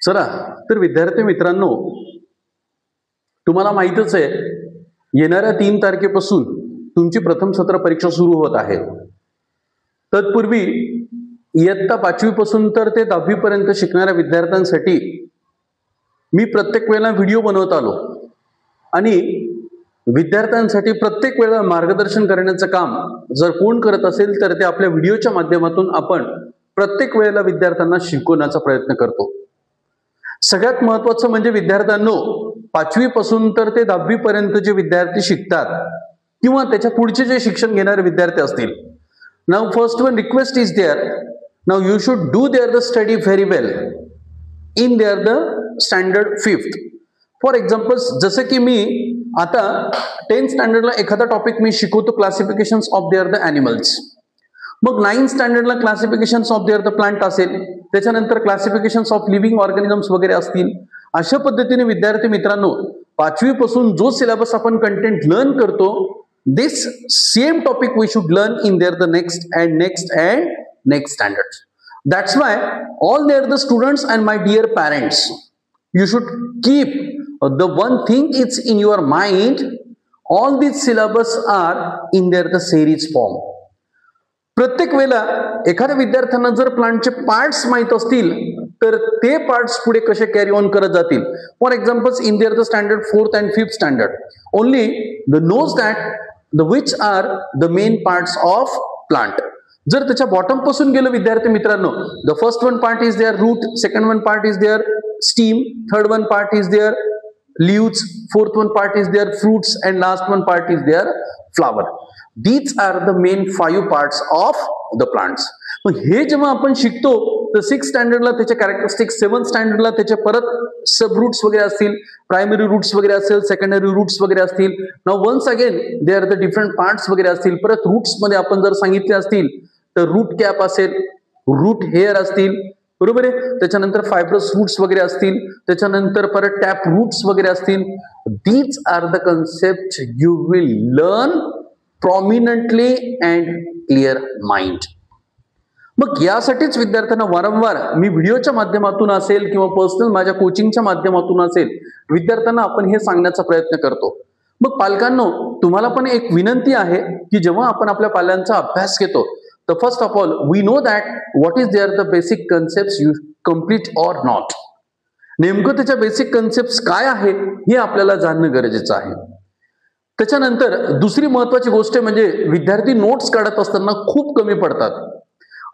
चला तर विद्यार्थी मित्रांनो, तुम्हाला माहितच आहे येणाऱ्या 3 तारखेपासून तुमची प्रथम सत्र परीक्षा सुरू होत आहे. तत्पूर्वी इयत्ता 5वी पासून तर ते 10वी पर्यंत शिकणाऱ्या विद्यार्थ्यांसाठी मी प्रत्येक वेळेला व्हिडिओ बनवत आलो आणि विद्यार्थ्यांसाठी प्रत्येक वेळेला मार्गदर्शन करण्याचं काम जर कोण करत असेल तर ते आपल्या व्हिडिओच्या माध्यमातून आपण प्रत्येक वेळेला विद्यार्थ्यांना शिकवण्याचा प्रयत्न करतो. सगळ्यात महत्त्वाचं म्हणजे विद्यार्थ्यांनो, 5वी पासून तर ते 10वी पर्यंत जे विद्यार्थी शिकतात किंवा त्याच्या पुढचे जे शिक्षण घेणारे विद्यार्थी असतील, now first one request is there, now you should do their the study very well in their the standard 5th. For example, जसं की मी आता 10th स्टँडर्डला एखादा टॉपिक मी शिकवतो, classifications of their the animals. मग 9th स्टँडर्डला classifications of their the plant असेल, त्याच्यानंतर क्लासिफिकेशन्स ऑफ लिव्हिंग ऑर्गॅनिझम्स वगैरे असतील. अशा पद्धतीने विद्यार्थी मित्रांनो, 5वी पासून जो सिलेबस आपण कंटेंट लर्न करतो, this same topic we should learn in their the next standard. That's why all the students and my dear parents, you should keep the one thing it's in your mind, all these syllabus are in the series form. प्रत्येक वेळेला एखाद्या विद्यार्थ्यांना जर प्लांटचे parts माहित असतील तर ते पार्ट्स पुढे कसे कॅरी ऑन करत जातील. For example, in their the standard 4th and 5th standard only the knows that the which are the main parts of plant. जर त्याच्या बॉटम पासून गेलो विद्यार्थी मित्रांनो, the first one part is their root, second one part is their stem, third one part is their leaves, fourth one part is their fruits and last one part is their flower. These are the main 5 parts of the plants. मग हे जेव्हा आपण शिकतो तर 6th स्टँडर्डला त्याचे characteristics, 7th स्टँडर्डला त्याचे परत सब roots वगैरे असतील, प्रायमरी रूट्स वगैरे असेल, सेकंडरी रूट्स वगैरे असतील. Now once again they are the different parts वगैरे असतील. परत रूट्स मध्ये आपण जर सांगितले असतील तर रूट कॅप असेल, रूट हेअर असतील, बरोबर आहे. त्याच्यानंतर फायब्रस रूट्स वगैरे असतील, त्याच्यानंतर परत टॅप रूट्स वगैरे असतील. These are the concept you will learn prominently and clear mind. मग यासाठीच विद्यार्थ्यांना वारंवार मी व्हिडिओच्या माध्यमातून असेल किंवा पर्सनल माझ्या कोचिंगच्या माध्यमातून असेल, विद्यार्थ्यांना आपण हे सांगण्याचा प्रयत्न करतो. मग पालकांनो, तुम्हाला पण एक विनंती आहे की जेव्हा आपण आपल्या पाल्यांचा अभ्यास घेतो तर first of all we know that what is there the basic concept you complete or not. नेमकं त्याच्या बेसिक कन्सेप्ट काय आहे हे आपल्याला जाणणं गरजेचं आहे. त्याच्यानंतर दुसरी महत्वाची गोष्ट म्हणजे विद्यार्थी नोट्स काढत असताना खूप कमी पडतात.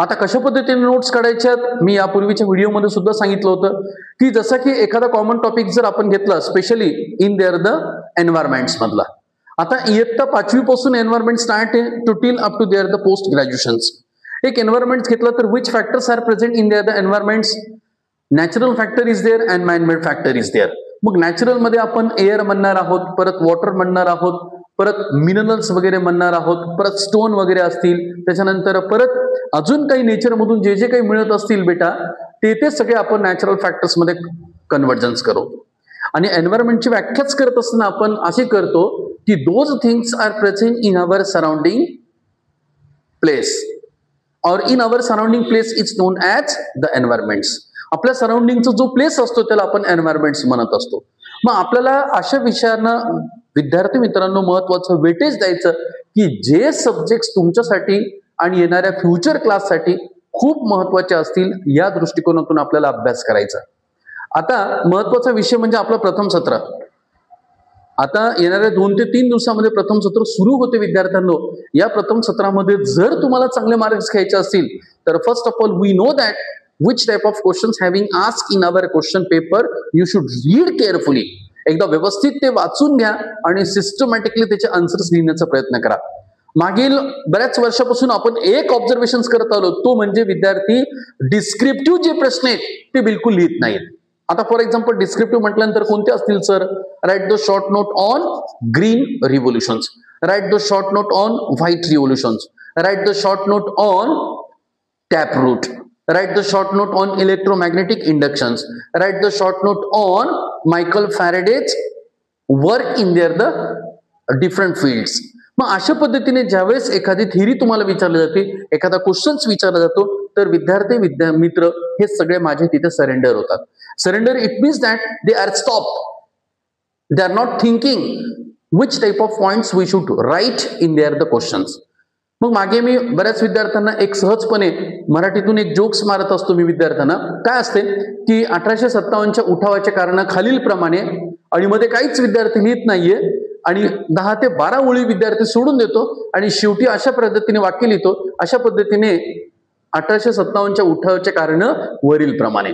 आता कशा पद्धतीने नोट्स काढायच्यात मी यापूर्वीच्या व्हिडिओमध्ये सुद्धा सांगितलं होतं की जसं की एखादा कॉमन टॉपिक जर आपण घेतला, specially in their the environments मधला. आता इयत्ता 5वी पासून environment start to till up to their the post graduations. एक एन्व्हायरमेंट घेतलं तर which factors are present in their the environments. Natural factor is there and man made factor is there. मग natural मध्ये आपण एअर म्हणणार आहोत, परत water म्हणणार आहोत, परत मिनरल्स वगैरे म्हणणार आहोत, परत स्टोन वगैरे असतील, त्याच्यानंतर परत अजून काही नेचर मधून जे जे काही मिळत असतील बेटा ते सगळे आपण नॅचरल फॅक्टर्स मध्ये कन्व्हर्जन्स करू. आणि एन्व्हायरमेंटची व्याख्याच करत असताना आपण असे करतो की those things are present in our surrounding place or in our surrounding place is known as the environments. आपल्या सराउंडिंगचा जो प्लेस असतो त्याला आपण एन्व्हायरमेंट्स म्हणत असतो. मग आपल्याला अशा विषयांना विद्यार्थी मित्रांनो महत्वाचं वेटेज द्यायचं की जे सब्जेक्ट्स तुमच्यासाठी आणि येणाऱ्या फ्युचर क्लाससाठी खूप महत्वाचे असतील, या दृष्टिकोनातून आपल्याला अभ्यास करायचा. आता महत्वाचा विषय म्हणजे आपलं प्रथम सत्र. आता येणाऱ्या 2 ते 3 दिवसामध्ये प्रथम सत्र सुरू होते विद्यार्थ्यांनो. या प्रथम सत्रामध्ये जर तुम्हाला चांगले मार्क्स घ्यायचे असतील तर first of all we know that which type of questions having asked in our question paper you should read carefully. एकदा व्यवस्थित ते वाचून घ्या आणि सिस्टमॅटिकली त्याचे आन्सर्स लिहिण्याचा प्रयत्न करा. मागील बऱ्याच वर्षापासून आपण एक ऑब्झर्वेशन करत आलो, तो म्हणजे विद्यार्थी डिस्क्रिप्टिव्ह जे प्रश्न आहेत ते बिलकुल लिहित नाहीत. आता फॉर एक्झाम्पल डिस्क्रिप्टिव्ह म्हटल्यानंतर कोणते असतील sir? Write the short note on green revolutions, write the short note on white revolutions, write the short note on tap root, write the short note on electromagnetic inductions, write the short note on Michael Faraday's work in the different fields. मग अशा पद्धतीने ज्यावेळेस एखादी theory तुम्हाला विचारली जाते, एखादा questions विचारला जातो, तर विद्यार्थी मित्र हे सगळे माझे तिथे सरेंडर होतात. Surrender it means that they are stop, they are not thinking which type of points we should write in their the questions. मग मागे मी बऱ्याच विद्यार्थ्यांना एक सहजपणे मराठीतून एक जोक्स मारत असतो मी विद्यार्थ्यांना. काय असते की 1857च्या उठावाचे कारण खालील प्रमाणे, आणि मध्ये काहीच विद्यार्थी लिहित नाहीये आणि 10 ते 12 ओळी विद्यार्थी सोडून देतो आणि शेवटी अशा पद्धतीने वाक्य लिहितो. अशा पद्धतीने 1857च्या उठावाचे कारण वरील प्रमाणे.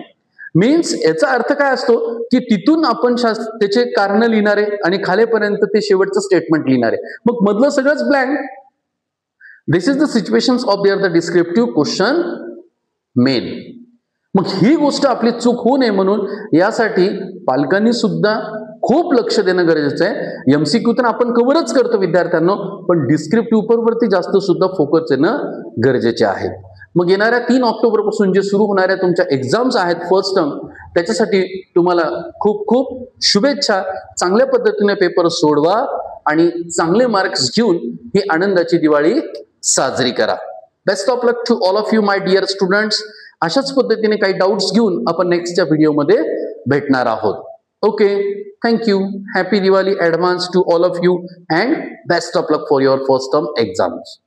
मीन्स याचा अर्थ काय असतो की तिथून आपण त्याचे कारण लिहिणारे आणि खालीपर्यंत ते शेवटचं स्टेटमेंट लिहिणारे. मग मधलं सगळंच blank. This is the situations of their the descriptive question main. मग ही गोष्ट आपली चूक होऊ नये म्हणून यासाठी पालकांनी सुद्धा खूप लक्ष देणं गरजेचं आहे. एमसीक्यू तर आपण कव्हरच करतो विद्यार्थ्यांना, पण डिस्क्रिप्टिव्ह पेपरवरती जास्त सुद्धा फोकस देणं गरजेचे आहे. मग येणाऱ्या 3 ऑक्टोबर पासून जे सुरू होणाऱ्या तुमच्या एक्झाम्स आहेत फर्स्ट टर्म, त्याच्यासाठी तुम्हाला खूप खूप शुभेच्छा. चांगल्या पद्धतीने पेपर सोडवा आणि चांगले मार्क्स घेऊन ही आनंदाची दिवाळी साजरी करा. Best of luck to all of you my dear students. अशाच पद्धतीने काही डाऊट्स घेऊन आपण नेक्स्टच्या व्हिडिओमध्ये भेटणार आहोत. Okay, thank you. Happy Diwali advance to all of you and best of luck for your first term exams.